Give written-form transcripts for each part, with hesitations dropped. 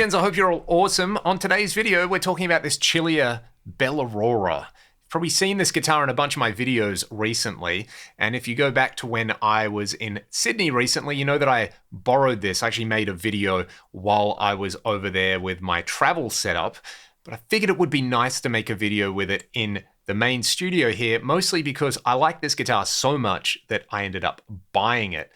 musicians, I hope you're all awesome. On today's video, we're talking about this Cilia Bellaurora. You've probably seen this guitar in a bunch of my videos recently, and if you go back to when I was in Sydney recently, you know that I borrowed this. I actually made a video while I was over there with my travel setup, but I figured it would be nice to make a video with it in the main studio here, mostly because I like this guitar so much that I ended up buying it.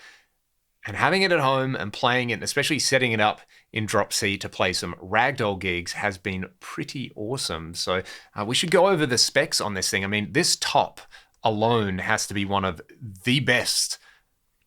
And having it at home and playing it, and especially setting it up in drop C to play some ragdoll gigs has been pretty awesome. So we should go over the specs on this thing. I mean, this top alone has to be one of the best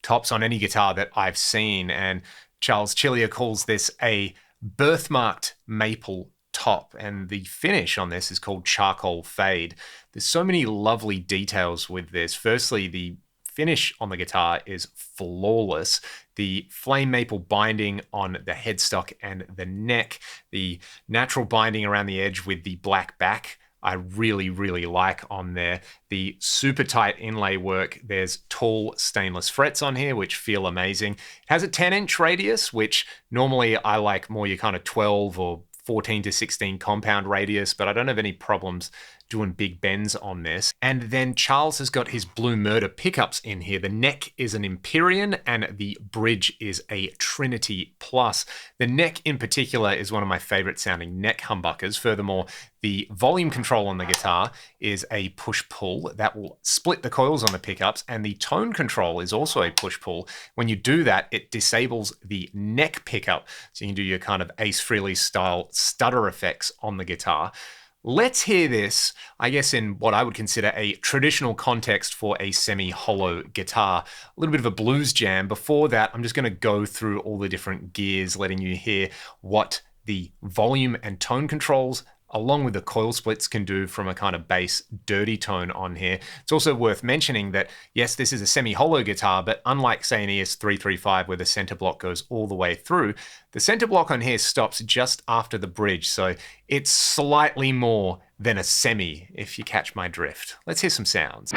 tops on any guitar that I've seen. And Charles Cilia calls this a birthmarked maple top, and the finish on this is called charcoal fade. There's so many lovely details with this. Firstly, the finish on the guitar is flawless. The flame maple binding on the headstock and the neck, the natural binding around the edge with the black back, I really, really like on there. The super tight inlay work. There's tall stainless frets on here, which feel amazing. It has a 10-inch radius, which normally I like more your kind of 12 or 14 to 16 compound radius, but I don't have any problems doing big bends on this. And then Charles has got his Blue Murder pickups in here. The neck is an Empyrean and the bridge is a Trinity Plus. The neck in particular is one of my favorite sounding neck humbuckers. Furthermore, the volume control on the guitar is a push-pull that will split the coils on the pickups, and the tone control is also a push-pull. When you do that, it disables the neck pickup, so you can do your kind of Ace Frehley style stutter effects on the guitar. Let's hear this, I guess, in what I would consider a traditional context for a semi-hollow guitar. A little bit of a blues jam. Before that, I'm just going to go through all the different gears, letting you hear what the volume and tone controls along with the coil splits can do from a kind of bass dirty tone on here. It's also worth mentioning that, yes, this is a semi-hollow guitar, but unlike, say, an ES335 where the center block goes all the way through, the center block on here stops just after the bridge, so it's slightly more than a semi, if you catch my drift. Let's hear some sounds.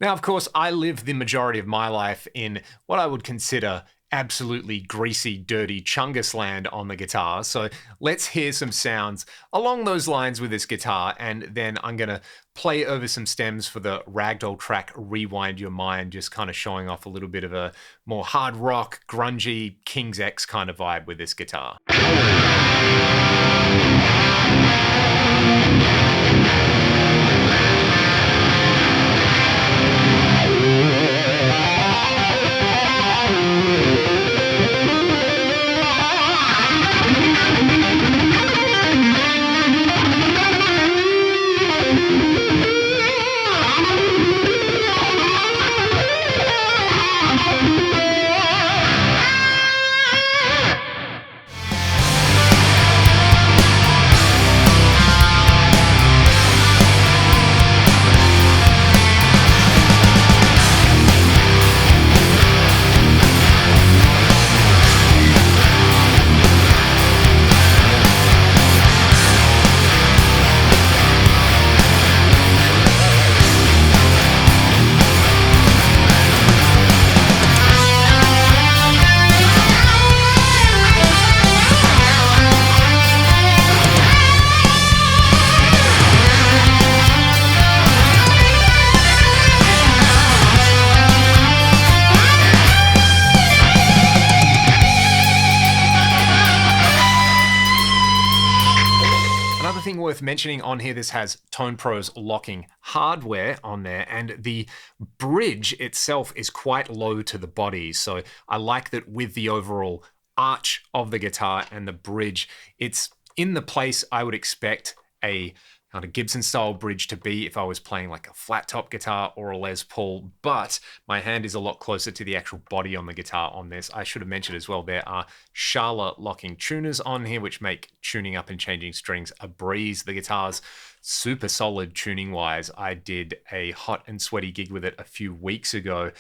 Now, of course, I live the majority of my life in what I would consider absolutely greasy, dirty Chungus land on the guitar. So let's hear some sounds along those lines with this guitar, and then I'm going to play over some stems for the ragdoll track Rewind Your Mind, just kind of showing off a little bit of a more hard rock, grungy, King's X kind of vibe with this guitar. Another thing worth mentioning on here, this has Tone Pro's locking hardware on there, and the bridge itself is quite low to the body. So I like that with the overall arch of the guitar and the bridge, it's in the place I would expect a kind of Gibson style bridge to be if I was playing like a flat top guitar or a Les Paul, but my hand is a lot closer to the actual body on the guitar on this. I should have mentioned as well, there are Schala locking tuners on here, which make tuning up and changing strings a breeze. The guitar's super solid tuning wise. I did a hot and sweaty gig with it a few weeks ago,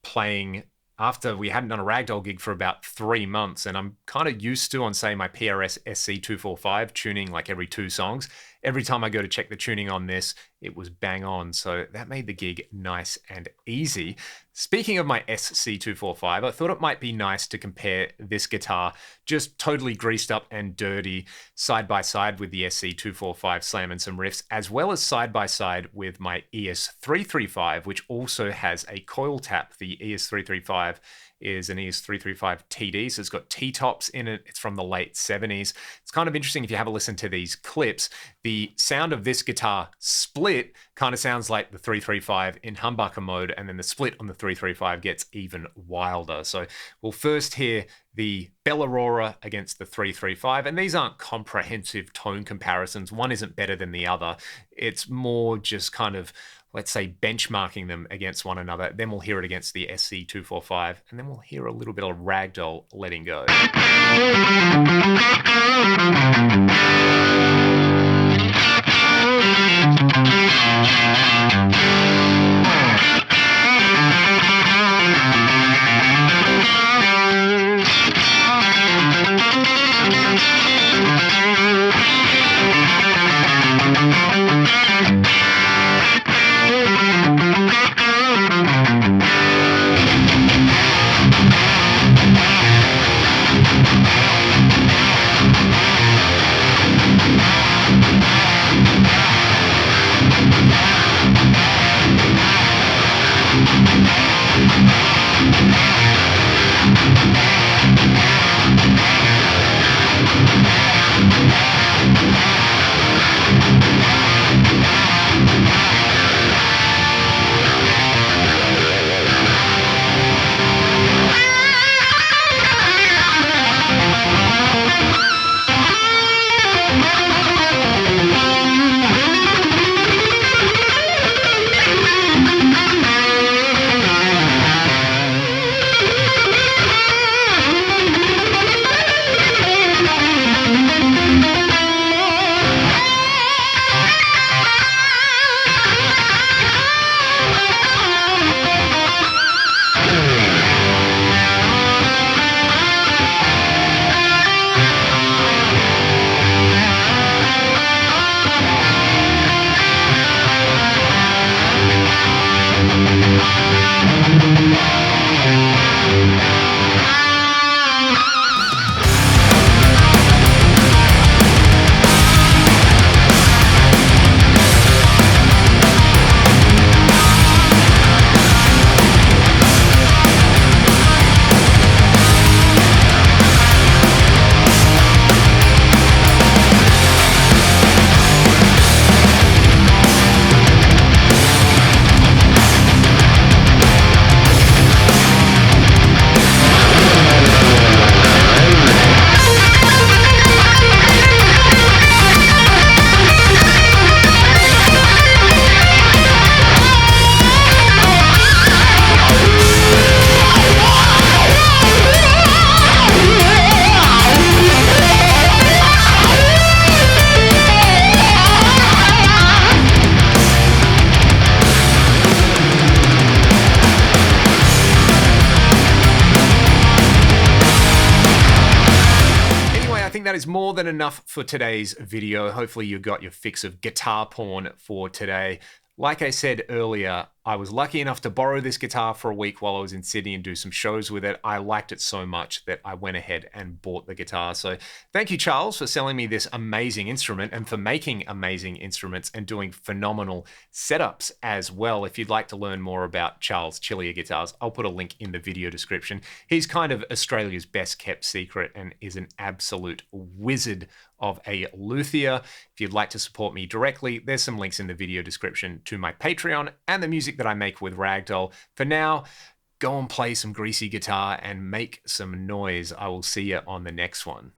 playing after we hadn't done a ragdoll gig for about 3 months, and I'm kind of used to, on say my PRS SC245, tuning like every 2 songs. Every time I go to check the tuning on this, it was bang on, so that made the gig nice and easy. Speaking of my SC245, I thought it might be nice to compare this guitar, just totally greased up and dirty, side by side with the SC245 slamming some riffs, as well as side by side with my ES335, which also has a coil tap. The ES335 is an ES335 TD, so it's got T-tops in it. It's from the late 70s. It's kind of interesting if you have a listen to these clips. The sound of this guitar split kind of sounds like the 335 in humbucker mode, and then the split on the 335 gets even wilder. So we'll first hear the Bellaurora against the 335, and these aren't comprehensive tone comparisons. One isn't better than the other. It's more just kind of, let's say, benchmarking them against one another. Then we'll hear it against the SC245, and then we'll hear a little bit of ragdoll letting go. guys, more than enough for today's video. Hopefully you got your fix of guitar porn for today. Like I said earlier, I was lucky enough to borrow this guitar for a week while I was in Sydney and do some shows with it. I liked it so much that I went ahead and bought the guitar. So thank you, Charles, for selling me this amazing instrument and for making amazing instruments and doing phenomenal setups as well. If you'd like to learn more about Charles Cilia guitars, I'll put a link in the video description. He's kind of Australia's best kept secret and is an absolute wizard of a luthier. If you'd like to support me directly, there's some links in the video description to my Patreon and the music that I make with Ragdoll. For now, go and play some greasy guitar and make some noise. I will see you on the next one.